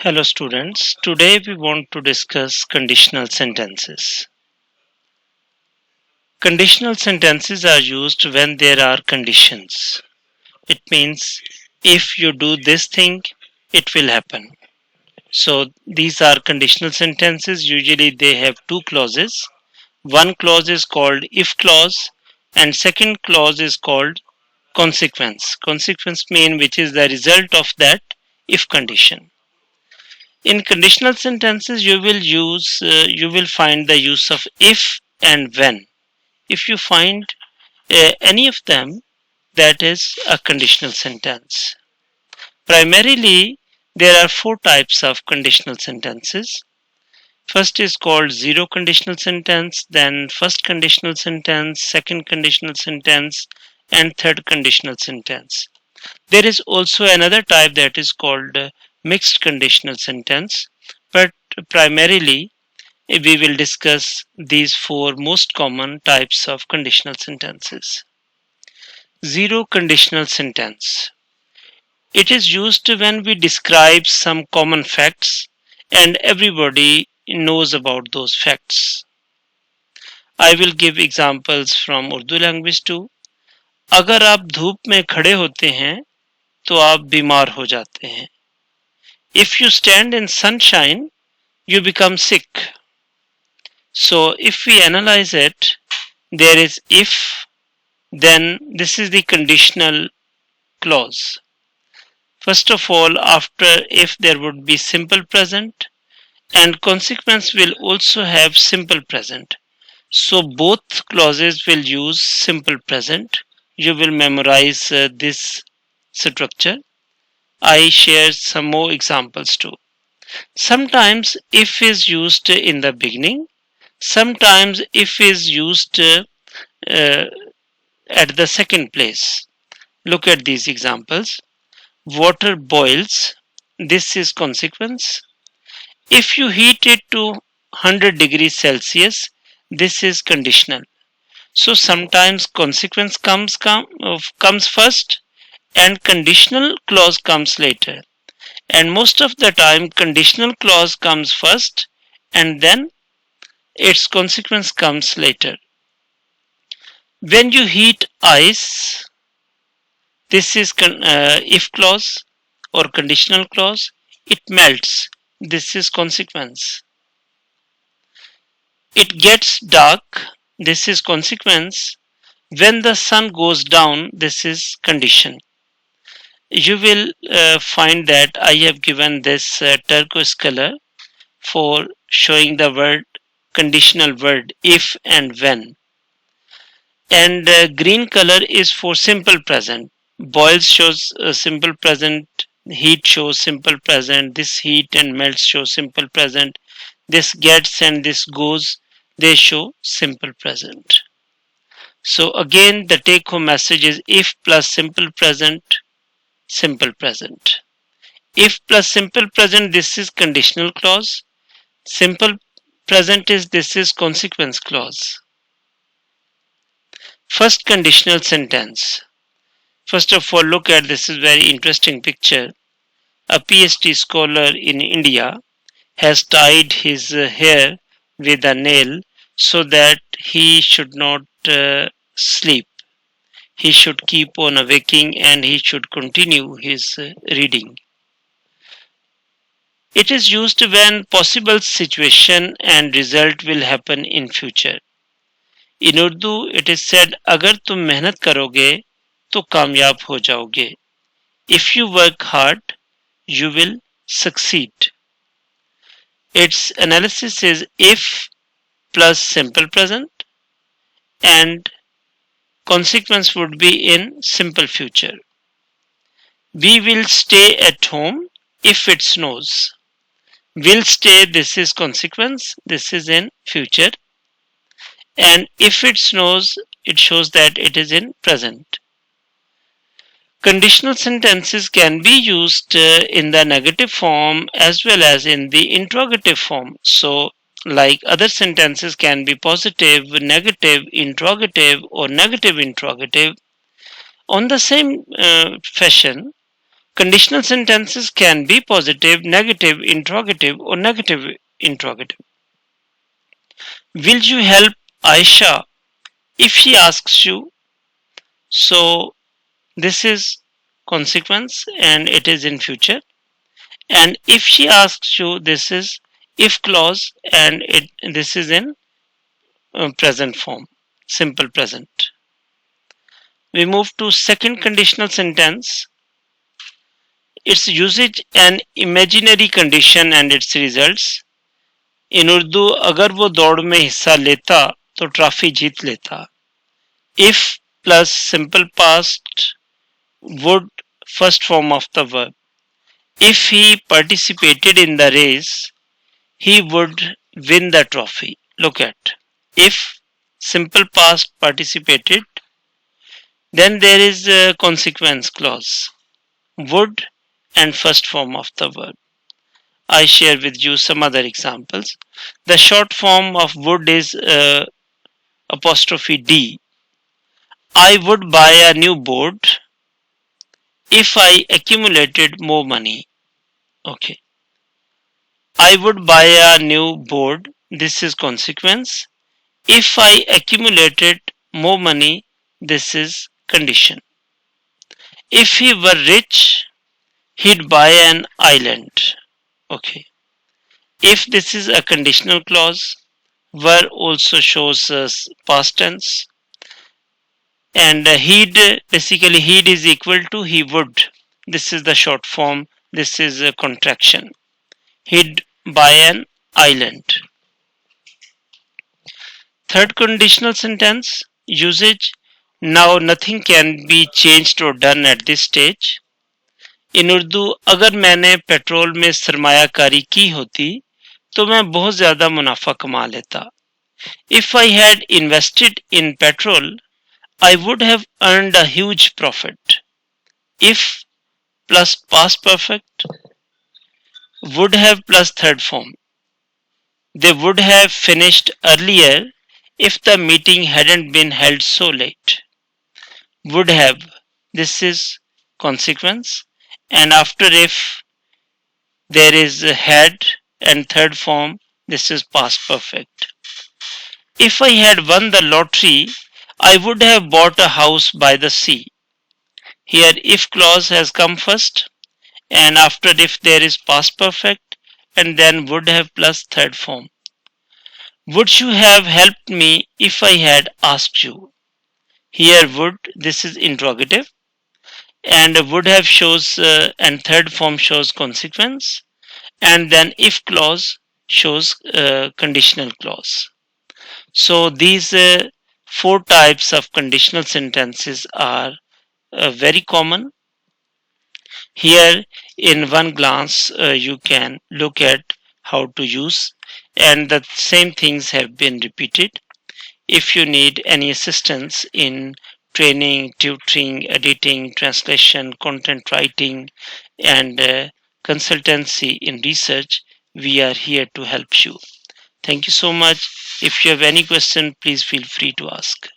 Hello students, today we want to discuss conditional sentences. Conditional sentences are used when there are conditions. It means if you do this thing, it will happen. So these are conditional sentences. Usually they have two clauses. One clause is called if clause and second clause is called consequence. Consequence mean which is the result of that if condition. In conditional sentences, you will find the use of if and when. If you find any of them, that is a conditional sentence. Primarily, there are four types of conditional sentences. First is called zero conditional sentence, then first conditional sentence, second conditional sentence, and third conditional sentence. There is also another type that is called mixed conditional sentence, but primarily we will discuss these four most common types of conditional sentences. Zero conditional sentence. It is used when we describe some common facts and everybody knows about those facts. I will give examples from Urdu language too. अगर आप धूप में खड़े होते हैं तो आप बीमार हो जाते हैं. If you stand in sunshine, you become sick. So if we analyze it, there is if, then this is the conditional clause. First of all, after if there would be simple present and consequence will also have simple present. So both clauses will use simple present. You will memorize this structure. I share some more examples too. Sometimes if is used in the beginning, sometimes if is used at the second place. Look at these examples. Water boils, this is consequence. If you heat it to 100 degrees Celsius, this is conditional. So sometimes consequence comes first and conditional clause comes later. And most of the time conditional clause comes first and then its consequence comes later. When you heat ice, this is if clause or conditional clause, it melts. This is consequence. It gets dark. This is consequence. When the sun goes down, this is condition. You will find that I have given this turquoise color for showing the word conditional word if and when. And green color is for simple present. Boils shows simple present, heat shows simple present, this heat and melts show simple present, this gets and this goes, they show simple present. So again the take home message is if plus simple present, simple present. If plus simple present, this is conditional clause. Simple present is this is consequence clause. First conditional sentence. First of all, look at this is very interesting picture. A PhD scholar in India has tied his hair with a nail so that he should not sleep. He should keep on awaking and he should continue his reading. It is used when possible situation and result will happen in future. In Urdu, it is said, अगर तुम मेहनत करोगे तो कामयाब हो जाओगे. If you work hard, you will succeed. Its analysis is if plus simple present and consequence would be in simple future. We will stay at home if it snows. Will stay, this is consequence, this is in future. And if it snows, it shows that it is in present. Conditional sentences can be used in the negative form as well as in the interrogative form. So, like other sentences can be positive, negative, interrogative, or negative interrogative. On the same fashion, Conditional sentences can be positive, negative, interrogative, or negative interrogative. Will you help Aisha if she asks you? So this is consequence and it is in future. And if she asks you, this is if clause and this is in present form, simple present. We move to second conditional sentence. Its usage an imaginary condition and its results. In Urdu, अगर वो दौड़ में हिस्सा लेता तो trophy जीत लेता. If plus simple past would first form of the verb. If he participated in the race, he would win the trophy. Look at if simple past participated, then there is a consequence clause would and first form of the verb. I share with you some other examples. The short form of would is apostrophe D. I would buy a new board if I accumulated more money. Okay. I would buy a new board. This is consequence. If I accumulated more money, this is condition. If he were rich, he'd buy an island. Okay. If this is a conditional clause, were also shows us past tense. And he'd basically he'd is equal to he would. This is the short form. This is a contraction. He'd buy an island. Third conditional sentence usage. Now nothing can be changed or done at this stage. In Urdu अगर मैंने petrol में सरमायाकारी की होती तो मैं बहुत ज्यादा मुनाफा कमा लेता. If I had invested in petrol, I would have earned a huge profit. If plus past perfect, would have plus third form. They would have finished earlier if the meeting hadn't been held so late. Would have, this is consequence, and after if there is a had and third form, this is past perfect. If I had won the lottery, I would have bought a house by the sea. Here if clause has come first and after if there is past perfect and then would have plus third form. Would you have helped me if I had asked you? Here would, this is interrogative and would have shows and third form shows consequence and then if clause shows conditional clause. So these four types of conditional sentences are very common. Here in one glance you can look at how to use and the same things have been repeated. If you need any assistance in training, tutoring, editing, translation, content writing and consultancy in research, we are here to help you. Thank you so much. If you have any question, please feel free to ask.